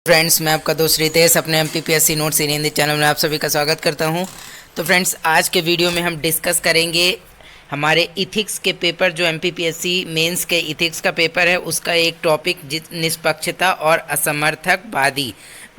Friends, मैं आपका दोस्त रितेश अपने एमपीपीएससी नोट्स इन हिंदी चैनल में आप सभी का स्वागत करता हूं। तो फ्रेंड्स, आज के वीडियो में हम डिस्कस करेंगे हमारे इथिक्स के पेपर, जो एमपीपीएससी मेंस के इथिक्स का पेपर है, उसका एक टॉपिक निष्पक्षता और असमर्थकवादी।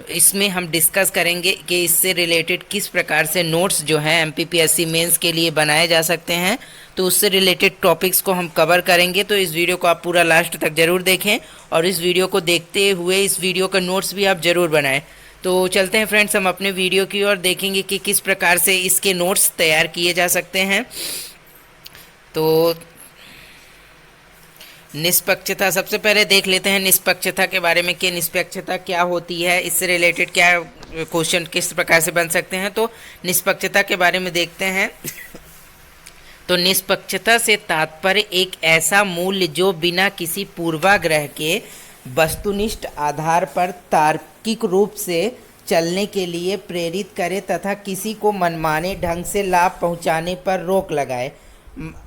इसमें हम डिस्कस करेंगे कि इससे रिलेटेड किस प्रकार से नोट्स जो हैं एमपीपीएससी मेंस के लिए बनाए जा सकते हैं। तो उससे रिलेटेड टॉपिक्स को हम कवर करेंगे। तो इस वीडियो को आप पूरा लास्ट तक ज़रूर देखें और इस वीडियो को देखते हुए इस वीडियो का नोट्स भी आप ज़रूर बनाएं। तो चलते हैं फ्रेंड्स, हम अपने वीडियो की ओर देखेंगे कि किस प्रकार से इसके नोट्स तैयार किए जा सकते हैं। तो निष्पक्षता, सबसे पहले देख लेते हैं निष्पक्षता के बारे में कि निष्पक्षता क्या होती है, इससे रिलेटेड क्या क्वेश्चन किस प्रकार से बन सकते हैं। तो निष्पक्षता के बारे में देखते हैं। तो निष्पक्षता से तात्पर्य एक ऐसा मूल्य जो बिना किसी पूर्वाग्रह के वस्तुनिष्ठ आधार पर तार्किक रूप से चलने के लिए प्रेरित करे तथा किसी को मनमाने ढंग से लाभ पहुंचाने पर रोक लगाए।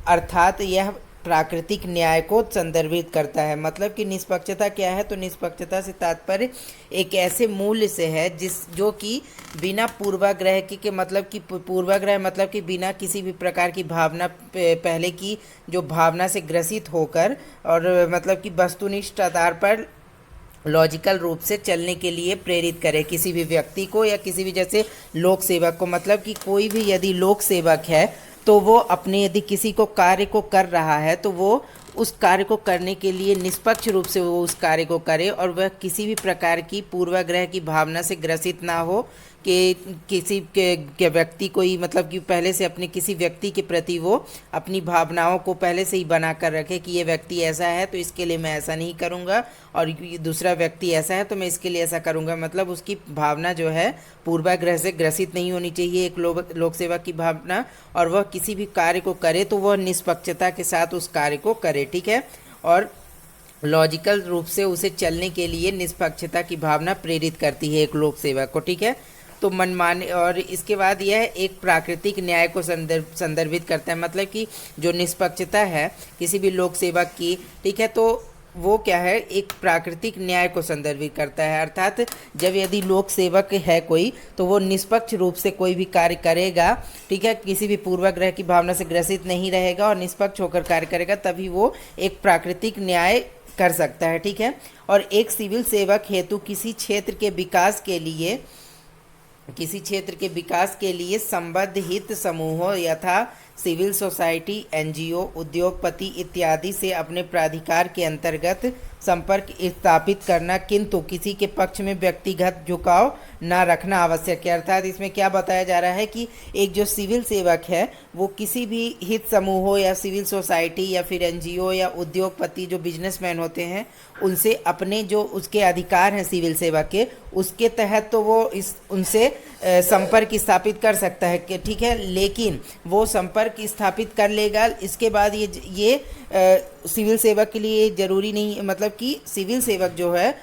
अर्थात यह प्राकृतिक न्याय को संदर्भित करता है। मतलब कि निष्पक्षता क्या है, तो निष्पक्षता से तात्पर्य एक ऐसे मूल्य से है जो कि बिना पूर्वाग्रह के मतलब कि पूर्वाग्रह मतलब कि बिना किसी भी प्रकार की भावना, पहले की जो भावना से ग्रसित होकर, और मतलब कि वस्तुनिष्ठ आधार पर लॉजिकल रूप से चलने के लिए प्रेरित करे किसी भी व्यक्ति को या किसी भी, जैसे लोक सेवक को। मतलब कि कोई भी यदि लोक सेवक है तो वो अपने यदि किसी को कार्य को कर रहा है तो वो उस कार्य को करने के लिए निष्पक्ष रूप से वो उस कार्य को करे और वह किसी भी प्रकार की पूर्वाग्रह की भावना से ग्रसित ना हो कि किसी के व्यक्ति को ही, मतलब कि पहले से अपने किसी व्यक्ति के प्रति वो अपनी भावनाओं को पहले से ही बना कर रखे कि ये व्यक्ति ऐसा है तो इसके लिए मैं ऐसा नहीं करूँगा, और दूसरा व्यक्ति ऐसा है तो मैं इसके लिए ऐसा करूँगा। मतलब उसकी भावना जो है पूर्वाग्रह से ग्रसित नहीं होनी चाहिए एक लोक सेवा की भावना, और वह किसी भी कार्य को करे तो वह निष्पक्षता के साथ उस कार्य को करे, ठीक है। और लॉजिकल रूप से उसे चलने के लिए निष्पक्षता की भावना प्रेरित करती है एक लोक सेवक को, ठीक है। तो मनमाने, और इसके बाद यह एक प्राकृतिक न्याय को संदर्भित करता है। मतलब कि जो निष्पक्षता है किसी भी लोक सेवक की, ठीक है, तो वो क्या है, एक प्राकृतिक न्याय को संदर्भित करता है। अर्थात जब यदि लोक सेवक है कोई तो वो निष्पक्ष रूप से कोई भी कार्य करेगा, ठीक है, किसी भी पूर्वाग्रह की भावना से ग्रसित नहीं रहेगा और निष्पक्ष होकर कार्य करेगा, तभी वो एक प्राकृतिक न्याय कर सकता है, ठीक है। और एक सिविल सेवक हेतु किसी क्षेत्र के लिए संबद्ध हित समूहों यथा सिविल सोसाइटी, एनजीओ, उद्योगपति इत्यादि से अपने प्राधिकार के अंतर्गत संपर्क स्थापित करना, किंतु किसी के पक्ष में व्यक्तिगत झुकाव न रखना आवश्यक है। अर्थात इसमें क्या बताया जा रहा है कि एक जो सिविल सेवक है वो किसी भी हित समूहों या सिविल सोसाइटी या फिर एनजीओ या उद्योगपति जो बिजनेसमैन होते हैं उनसे अपने जो उसके अधिकार हैं सिविल सेवा के, उसके तहत तो वो उनसे संपर्क स्थापित कर सकता है, ठीक है। लेकिन वो संपर्क स्थापित कर लेगा, इसके बाद ये सिविल सेवक के लिए ज़रूरी नहीं, मतलब कि सिविल सेवक जो है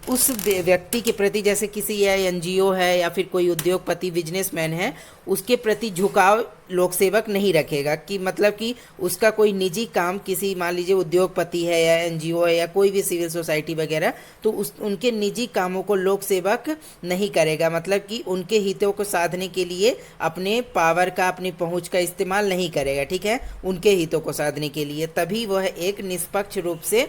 उस व्यक्ति के प्रति, जैसे किसी या एनजीओ है या फिर कोई उद्योगपति बिजनेसमैन है, उसके प्रति झुकाव लोक सेवक नहीं रखेगा। कि मतलब कि उसका कोई निजी काम, किसी मान लीजिए उद्योगपति है या एनजीओ है या कोई भी सिविल सोसाइटी वगैरह, तो उनके निजी कामों को लोक सेवक नहीं करेगा। मतलब कि उनके हितों को साधने के लिए अपने पावर का, अपनी पहुंच का इस्तेमाल नहीं करेगा, ठीक है, उनके हितों को साधने के लिए। तभी वह एक निष्पक्ष रूप से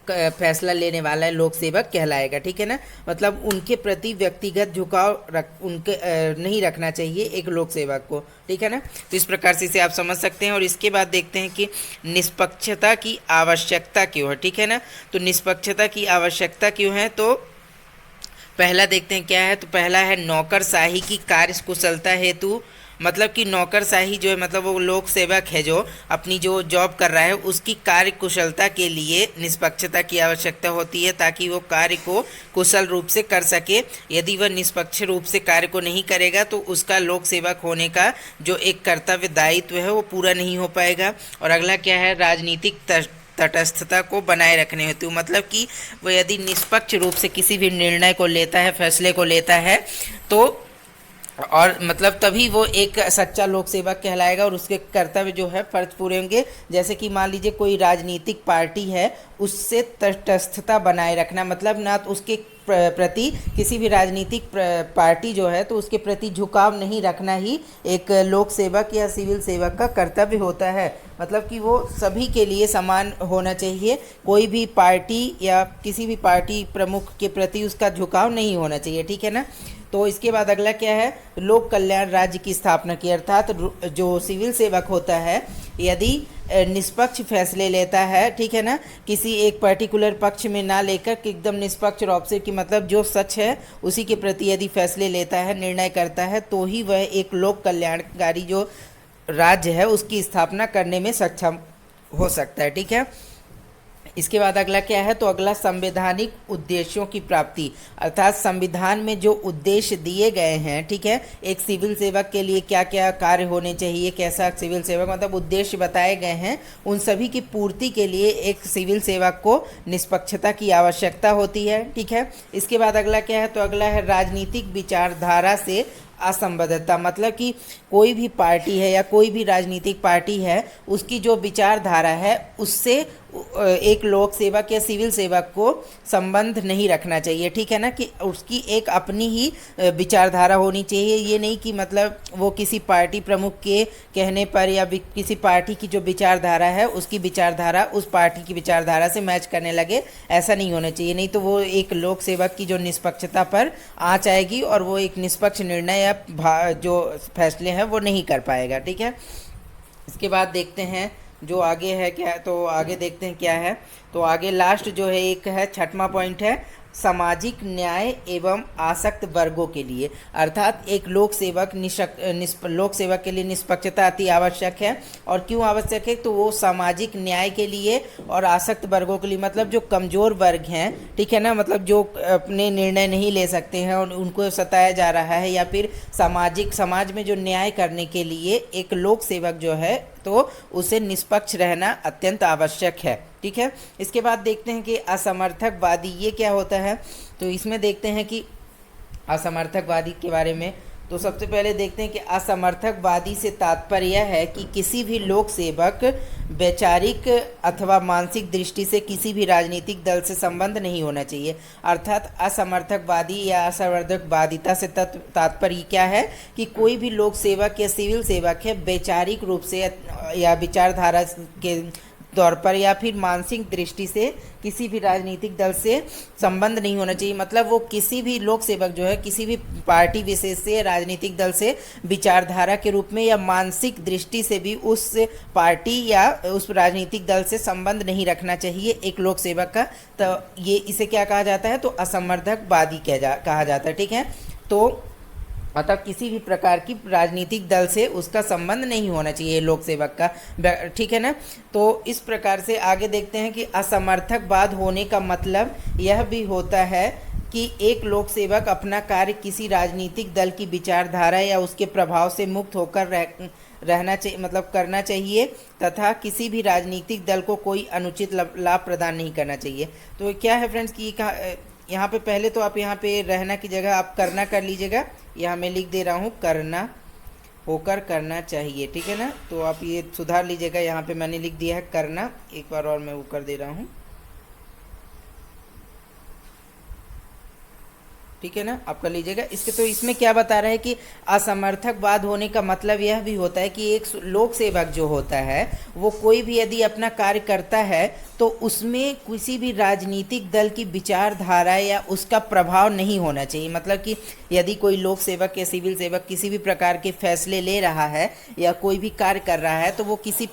फैसला लेने वाला है लोक सेवक कहलाएगा, ठीक है ना। मतलब उनके प्रति व्यक्तिगत झुकाव नहीं रखना चाहिए एक लोक सेवक को, ठीक है ना। तो इस प्रकार से इसे आप समझ सकते हैं। और इसके बाद देखते हैं कि निष्पक्षता की आवश्यकता क्यों है, ठीक है ना। तो निष्पक्षता की आवश्यकता क्यों है, तो पहला देखते हैं क्या है। तो पहला है नौकरशाही की कार्य कुशलता हेतु। मतलब कि नौकरशाही जो है, मतलब वो लोक सेवक है जो अपनी जो जॉब कर रहा है उसकी कार्य कुशलता के लिए निष्पक्षता की आवश्यकता होती है, ताकि वो कार्य को कुशल रूप से कर सके। यदि वह निष्पक्ष रूप से कार्य को नहीं करेगा तो उसका लोक सेवक होने का जो एक कर्तव्य दायित्व है वो पूरा नहीं हो पाएगा। और अगला क्या है, राजनीतिक तटस्थता को बनाए रखने हेतु। मतलब कि वह यदि निष्पक्ष रूप से किसी भी निर्णय को लेता है, फैसले को लेता है, तो और मतलब तभी वो एक सच्चा लोक सेवक कहलाएगा और उसके कर्तव्य जो है फर्ज पूरे होंगे। जैसे कि मान लीजिए कोई राजनीतिक पार्टी है, उससे तटस्थता बनाए रखना, मतलब ना तो उसके प्रति किसी भी राजनीतिक पार्टी जो है तो उसके प्रति झुकाव नहीं रखना ही एक लोक सेवक या सिविल सेवक का कर्तव्य होता है। मतलब कि वो सभी के लिए समान होना चाहिए, कोई भी पार्टी या किसी भी पार्टी प्रमुख के प्रति उसका झुकाव नहीं होना चाहिए, ठीक है ना। तो इसके बाद अगला क्या है, लोक कल्याण राज्य की स्थापना की, अर्थात जो सिविल सेवक होता है यदि निष्पक्ष फैसले लेता है, ठीक है ना, किसी एक पर्टिकुलर पक्ष में ना लेकर कि एकदम निष्पक्ष और ऑपोजिट की, मतलब जो सच है उसी के प्रति यदि फैसले लेता है, निर्णय करता है, तो ही वह एक लोक कल्याणकारी जो राज्य है उसकी स्थापना करने में सक्षम हो सकता है, ठीक है। इसके बाद अगला क्या है, तो अगला संवैधानिक उद्देश्यों की प्राप्ति, अर्थात संविधान में जो उद्देश्य दिए गए हैं, ठीक है, एक सिविल सेवक के लिए क्या क्या कार्य होने चाहिए, कैसा सिविल सेवक, मतलब उद्देश्य बताए गए हैं, उन सभी की पूर्ति के लिए एक सिविल सेवक को निष्पक्षता की आवश्यकता होती है, ठीक है। इसके बाद अगला क्या है, तो अगला है राजनीतिक विचारधारा से असंबद्धता, मतलब कि कोई भी पार्टी है या कोई भी राजनीतिक पार्टी है उसकी जो विचारधारा है उससे एक लोक सेवक या सिविल सेवक को संबंध नहीं रखना चाहिए, ठीक है ना, कि उसकी एक अपनी ही विचारधारा होनी चाहिए। ये नहीं कि मतलब वो किसी पार्टी प्रमुख के कहने पर या किसी पार्टी की जो विचारधारा है उसकी विचारधारा उस पार्टी की विचारधारा से मैच करने लगे, ऐसा नहीं होना चाहिए, नहीं तो वो एक लोक सेवक की जो निष्पक्षता पर आँच आएगी और वो एक निष्पक्ष निर्णय या जो फैसले हैं वो नहीं कर पाएगा, ठीक है। इसके बाद देखते हैं जो आगे है क्या है, तो आगे देखते हैं क्या है, तो आगे लास्ट जो है एक है, छठवां पॉइंट है सामाजिक न्याय एवं आसक्त वर्गों के लिए, अर्थात एक लोक सेवक लोक सेवक के लिए निष्पक्षता अति आवश्यक है। और क्यों आवश्यक है, तो वो सामाजिक न्याय के लिए और आसक्त वर्गों के लिए, मतलब जो कमज़ोर वर्ग हैं, ठीक है ना, मतलब जो अपने निर्णय नहीं ले सकते हैं और उनको सताया जा रहा है, या फिर समाज में जो न्याय करने के लिए एक लोक सेवक जो है तो उसे निष्पक्ष रहना अत्यंत आवश्यक है, ठीक है। इसके बाद देखते हैं कि असमर्थकवादी ये क्या होता है, तो इसमें देखते हैं कि असमर्थकवादी के बारे में, तो सबसे पहले देखते हैं कि असमर्थकवादी से तात्पर्य यह है कि किसी भी लोक सेवक वैचारिक अथवा मानसिक दृष्टि से किसी भी राजनीतिक दल से संबंध नहीं होना चाहिए। अर्थात असमर्थकवादी या असमर्थकवादिता से तात्पर्य क्या है कि कोई भी लोक सेवक या सिविल सेवक है वैचारिक रूप से या विचारधारा के तौर पर या फिर मानसिक दृष्टि से किसी भी राजनीतिक दल से संबंध नहीं होना चाहिए, मतलब वो किसी भी लोक सेवक जो है किसी भी पार्टी विशेष से राजनीतिक दल से विचारधारा के रूप में या मानसिक दृष्टि से भी उस पार्टी या उस राजनीतिक दल से संबंध नहीं रखना चाहिए एक लोक सेवक का। तो ये इसे क्या कहा जाता है, तो असमर्थकवादी कहा जाता है, ठीक है। तो अतः किसी भी प्रकार की राजनीतिक दल से उसका संबंध नहीं होना चाहिए लोक सेवक का, ठीक है ना। तो इस प्रकार से आगे देखते हैं कि असमर्थकवाद होने का मतलब यह भी होता है कि एक लोक सेवक अपना कार्य किसी राजनीतिक दल की विचारधारा या उसके प्रभाव से मुक्त होकर रहना चाहिए, मतलब करना चाहिए, तथा किसी भी राजनीतिक दल को कोई अनुचित लाभ प्रदान नहीं करना चाहिए। तो क्या है फ्रेंड्स कि यहाँ पे पहले तो आप यहाँ पे रहना की जगह आप करना कर लीजिएगा, यहाँ मैं लिख दे रहा हूँ करना होकर करना चाहिए, ठीक है ना। तो आप ये सुधार लीजिएगा, यहाँ पे मैंने लिख दिया है करना, एक बार और मैं वो कर दे रहा हूँ, ठीक है ना, आप कर लीजिएगा। इसके तो इसमें क्या बता रहा है कि असमर्थकवाद होने का मतलब यह भी होता है कि एक लोक सेवक जो होता है वो कोई भी यदि अपना कार्य करता है तो उसमें किसी भी राजनीतिक दल की विचारधारा या उसका प्रभाव नहीं होना चाहिए। मतलब कि यदि कोई लोक सेवक या सिविल सेवक किसी भी प्रकार के फैसले ले रहा है या कोई भी कार्य कर रहा है तो वो किसी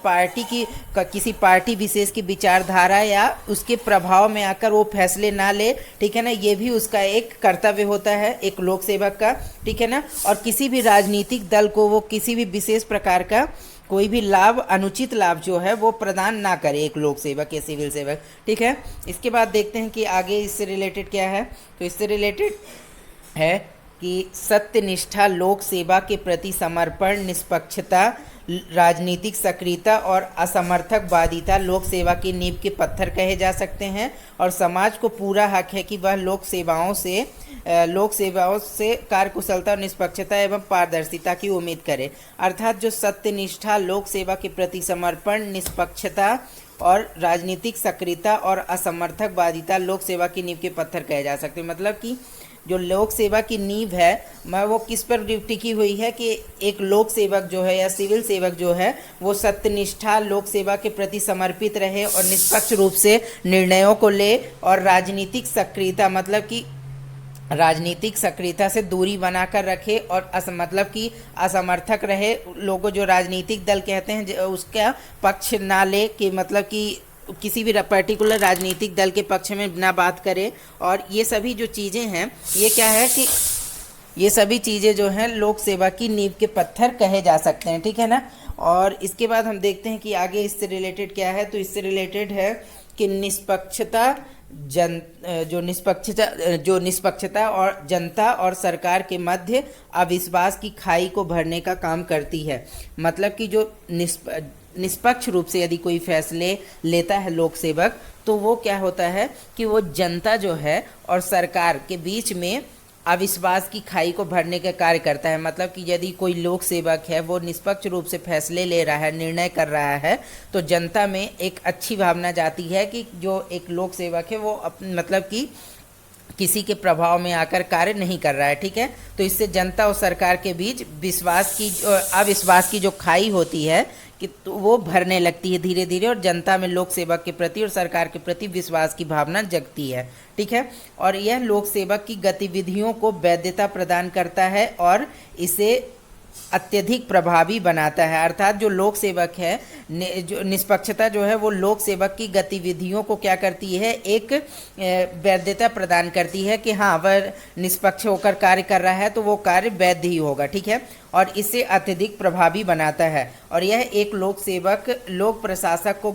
पार्टी विशेष की विचारधारा या उसके प्रभाव में आकर वो फैसले ना ले, ठीक है ना, ये भी उसका एक कर्तव्य होता है एक लोक सेवक का, ठीक है ना। और किसी भी राजनीतिक दल को वो किसी भी विशेष प्रकार का कोई भी लाभ, अनुचित लाभ जो है वो प्रदान ना करे एक लोक सेवक या सिविल सेवक, ठीक है। इसके बाद देखते हैं कि आगे इससे रिलेटेड क्या है, तो इससे रिलेटेड है कि सत्यनिष्ठा, लोक सेवा के प्रति समर्पण, निष्पक्षता, राजनीतिक सक्रियता और असमर्थकवादिता लोक सेवा की नींव के पत्थर कहे जा सकते हैं। और समाज को पूरा हक है कि वह लोक सेवाओं से लोक सेवाओं से कार्यकुशलता और निष्पक्षता एवं पारदर्शिता की उम्मीद करें। अर्थात जो सत्यनिष्ठा, लोक सेवा के प्रति समर्पण, निष्पक्षता और राजनीतिक सक्रियता और असमर्थकवादिता लोक सेवा की नींव के पत्थर कहे जा सकते हैं। मतलब कि जो लोक सेवा की नींव है वो किस पर टिकी हुई है कि एक लोक सेवक जो है या सिविल सेवक जो है वो सत्यनिष्ठा, लोक सेवा के प्रति समर्पित रहे और निष्पक्ष रूप से निर्णयों को ले, और राजनीतिक सक्रियता मतलब कि राजनीतिक सक्रियता से दूरी बनाकर रखे और मतलब कि असमर्थक रहे। लोगों जो राजनीतिक दल कहते हैं उसका पक्ष ना ले, कि मतलब कि किसी भी पर्टिकुलर राजनीतिक दल के पक्ष में ना बात करे। और ये सभी जो चीज़ें हैं ये क्या है कि ये सभी चीज़ें जो हैं लोक सेवा की नींव के पत्थर कहे जा सकते हैं, ठीक है ना। और इसके बाद हम देखते हैं कि आगे इससे रिलेटेड क्या है। तो इससे रिलेटेड है कि निष्पक्षता और जनता और सरकार के मध्य अविश्वास की खाई को भरने का काम करती है। मतलब कि जो निष्पक्ष रूप से यदि कोई फैसले लेता है लोक सेवक, तो वो क्या होता है कि वो जनता जो है और सरकार के बीच में अविश्वास की खाई को भरने का कार्य करता है। मतलब कि यदि कोई लोक सेवक है वो निष्पक्ष रूप से फैसले ले रहा है, निर्णय कर रहा है, तो जनता में एक अच्छी भावना जाती है कि जो एक लोक सेवक है वो मतलब कि किसी के प्रभाव में आकर कार्य नहीं कर रहा है, ठीक है। तो इससे जनता और सरकार के बीच अविश्वास की जो खाई होती है कि तो वो भरने लगती है धीरे धीरे, और जनता में लोक सेवक के प्रति और सरकार के प्रति विश्वास की भावना जगती है, ठीक है। और यह लोक सेवक की गतिविधियों को वैधता प्रदान करता है और इसे अत्यधिक प्रभावी बनाता है। अर्थात जो लोक सेवक है, जो निष्पक्षता जो है वो लोक सेवक की गतिविधियों को क्या करती है, एक वैधता प्रदान करती है कि हाँ वह निष्पक्ष होकर कार्य कर रहा है तो वो कार्य वैध ही होगा, ठीक है। और इसे अत्यधिक प्रभावी बनाता है। और यह एक लोक सेवक लोक प्रशासक को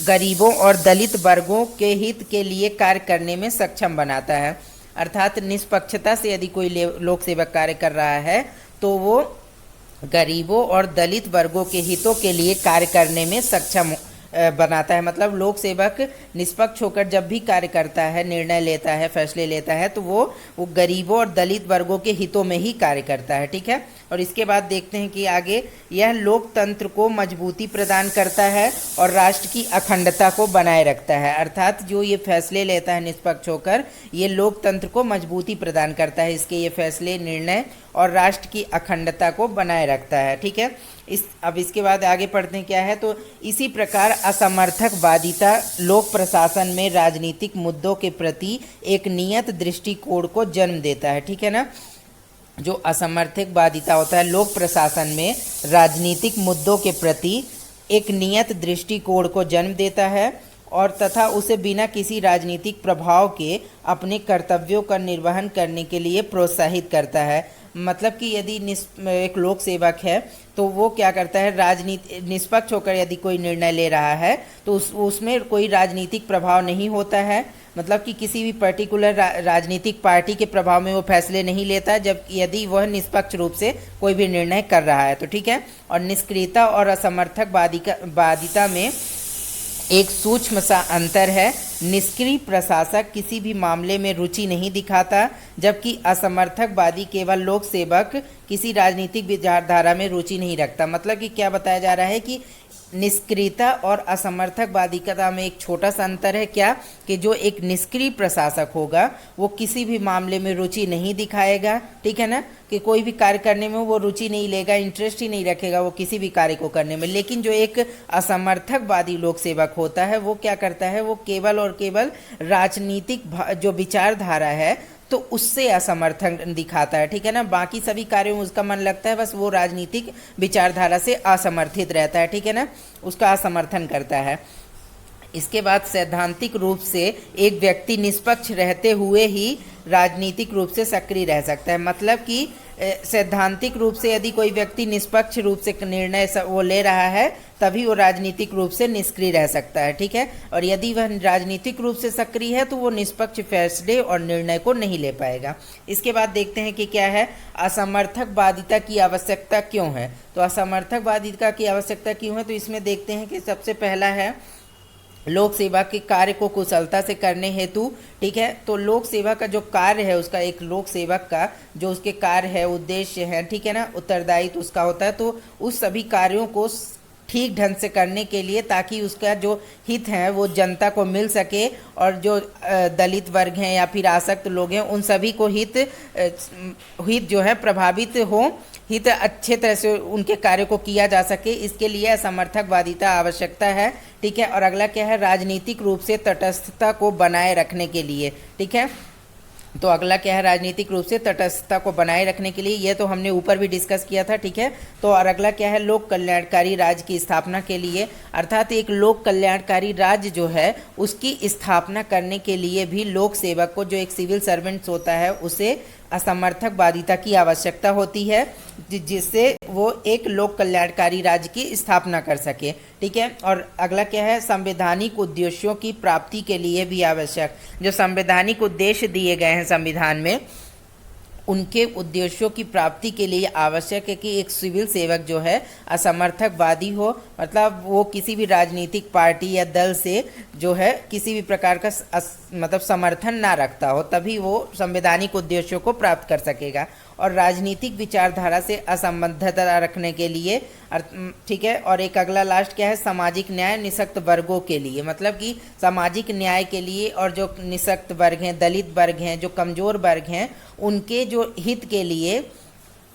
गरीबों और दलित वर्गों के हित के लिए कार्य करने में सक्षम बनाता है। अर्थात निष्पक्षता से यदि कोई लोक सेवक कार्य कर रहा है तो वो गरीबों और दलित वर्गों के हितों के लिए कार्य करने में सक्षम बनाता है। मतलब लोक सेवक निष्पक्ष होकर जब भी कार्य करता है, निर्णय लेता है, फैसले लेता है, तो वो गरीबों और दलित वर्गों के हितों में ही कार्य करता है, ठीक है। और इसके बाद देखते हैं कि आगे यह लोकतंत्र को मजबूती प्रदान करता है और राष्ट्र की अखंडता को बनाए रखता है। अर्थात जो ये फैसले लेता है निष्पक्ष होकर, ये लोकतंत्र को मजबूती प्रदान करता है, इसके ये फैसले, निर्णय, और राष्ट्र की अखंडता को बनाए रखता है, ठीक है। अब इसके बाद आगे पढ़ते हैं क्या है। तो इसी प्रकार असमर्थकवादिता लोक प्रशासन में राजनीतिक मुद्दों के प्रति एक नियत दृष्टिकोण को जन्म देता है, ठीक है ना। जो असमर्थकवादिता होता है लोक प्रशासन में राजनीतिक मुद्दों के प्रति एक नियत दृष्टिकोण को जन्म देता है और तथा उसे बिना किसी राजनीतिक प्रभाव के अपने कर्तव्यों का निर्वहन करने के लिए प्रोत्साहित करता है। मतलब कि यदि एक लोक सेवक है तो वो क्या करता है, निष्पक्ष होकर यदि कोई निर्णय ले रहा है तो उसमें कोई राजनीतिक प्रभाव नहीं होता है। मतलब कि किसी भी पर्टिकुलर राजनीतिक पार्टी के प्रभाव में वो फैसले नहीं लेता जब यदि वह निष्पक्ष रूप से कोई भी निर्णय कर रहा है, तो ठीक है। और निष्क्रियता और असमर्थकवादिता में एक सूक्ष्म सा अंतर है। निष्क्रिय प्रशासक किसी भी मामले में रुचि नहीं दिखाता, जबकि असमर्थकवादी केवल लोक सेवक किसी राजनीतिक विचारधारा में रुचि नहीं रखता। मतलब कि क्या बताया जा रहा है कि निष्क्रियता और असमर्थकवादिता में एक छोटा सा अंतर है, क्या कि जो एक निष्क्रिय प्रशासक होगा वो किसी भी मामले में रुचि नहीं दिखाएगा, ठीक है ना, कि कोई भी कार्य करने में वो रुचि नहीं लेगा, इंटरेस्ट ही नहीं रखेगा वो किसी भी कार्य को करने में। लेकिन जो एक असमर्थकवादी लोक सेवक होता है वो क्या करता है, वो केवल और केवल राजनीतिक जो विचारधारा है तो उससे असमर्थन दिखाता है, ठीक है ना। बाकी सभी कार्यों में उसका मन लगता है, बस वो राजनीतिक विचारधारा से असमर्थित रहता है, ठीक है ना, उसका असमर्थन करता है। इसके बाद सैद्धांतिक रूप से एक व्यक्ति निष्पक्ष रहते हुए ही राजनीतिक रूप से सक्रिय रह सकता है। मतलब कि सैद्धांतिक रूप से यदि कोई व्यक्ति निष्पक्ष रूप से निर्णय वो ले रहा है तभी वो राजनीतिक रूप से निष्क्रिय रह सकता है, ठीक है। और यदि वह राजनीतिक रूप से सक्रिय है तो वो निष्पक्ष फैसले और निर्णय को नहीं ले पाएगा। इसके बाद देखते हैं कि क्या है, असमर्थकवादिता की आवश्यकता क्यों है। तो असमर्थकवादिता की आवश्यकता क्यों है, तो इसमें देखते हैं कि सबसे पहला है लोक सेवा के कार्य को कुशलता से करने हेतु, ठीक है, तो लोक सेवा का जो कार्य है उसका, एक लोक सेवक का जो उसके कार्य है, उद्देश्य है, ठीक है ना, उत्तरदायित्व उसका होता है, तो उस सभी कार्यों को ठीक ढंग से करने के लिए, ताकि उसका जो हित है वो जनता को मिल सके, और जो दलित वर्ग हैं या फिर आसक्त लोग हैं उन सभी को हित जो है प्रभावित हो, हित अच्छे तरह से उनके कार्य को किया जा सके, इसके लिए असमर्थकवादिता आवश्यकता है, ठीक है। और अगला क्या है, राजनीतिक रूप से तटस्थता को बनाए रखने के लिए, ठीक है, तो अगला क्या है, राजनीतिक रूप से तटस्थता को बनाए रखने के लिए, ये तो हमने ऊपर भी डिस्कस किया था, ठीक है। तो और अगला क्या है, लोक कल्याणकारी राज्य की स्थापना के लिए, अर्थात एक लोक कल्याणकारी राज्य जो है उसकी स्थापना करने के लिए भी लोक सेवक को, जो एक सिविल सर्वेंट्स होता है, उसे असमर्थकवादिता की आवश्यकता होती है, जिससे वो एक लोक कल्याणकारी राज्य की स्थापना कर सके, ठीक है। और अगला क्या है, संवैधानिक उद्देश्यों की प्राप्ति के लिए भी आवश्यक, जो संवैधानिक उद्देश्य दिए गए हैं संविधान में, उनके उद्देश्यों की प्राप्ति के लिए आवश्यक है कि एक सिविल सेवक जो है असमर्थकवादी हो, मतलब वो किसी भी राजनीतिक पार्टी या दल से जो है किसी भी प्रकार का मतलब समर्थन ना रखता हो, तभी वो संवैधानिक उद्देश्यों को प्राप्त कर सकेगा। और राजनीतिक विचारधारा से असंबद्धता रखने के लिए, ठीक है। और एक अगला लास्ट क्या है, सामाजिक न्याय निःशक्त वर्गों के लिए, मतलब कि सामाजिक न्याय के लिए, और जो निःशक्त वर्ग हैं, दलित वर्ग हैं, जो कमज़ोर वर्ग हैं, उनके जो हित के लिए,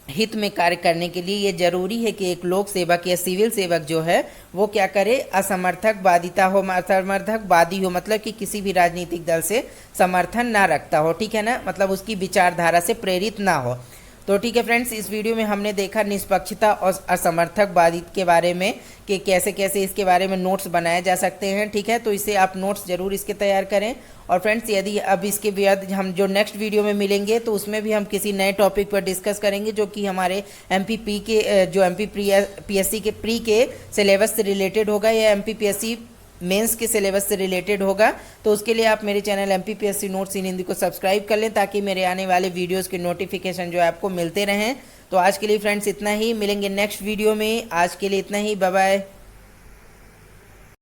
हित में कार्य करने के लिए ये जरूरी है कि एक लोक सेवक या सिविल सेवक जो है वो क्या करे, असमर्थकवादिता हो, असमर्थकवादी हो, मतलब कि किसी भी राजनीतिक दल से समर्थन ना रखता हो, ठीक है ना, मतलब उसकी विचारधारा से प्रेरित ना हो। तो ठीक है फ्रेंड्स, इस वीडियो में हमने देखा निष्पक्षता और असमर्थकवादिता के बारे में, कि कैसे कैसे इसके बारे में नोट्स बनाए जा सकते हैं, ठीक है। तो इसे आप नोट्स ज़रूर इसके तैयार करें। और फ्रेंड्स, यदि अब इसके बाद हम जो नेक्स्ट वीडियो में मिलेंगे तो उसमें भी हम किसी नए टॉपिक पर डिस्कस करेंगे, जो कि हमारे एमपीपी के जो एमपीपीएससी के प्री के सिलेबस से रिलेटेड होगा, या एमपीपीएससी मेंस के सिलेबस से रिलेटेड होगा। तो उसके लिए आप मेरे चैनल एमपीपीएससी नोट्स इन हिंदी को सब्सक्राइब कर लें, ताकि मेरे आने वाले वीडियोस के नोटिफिकेशन जो है आपको मिलते रहें। तो आज के लिए फ्रेंड्स इतना ही, मिलेंगे नेक्स्ट वीडियो में। आज के लिए इतना ही, बाय बाय।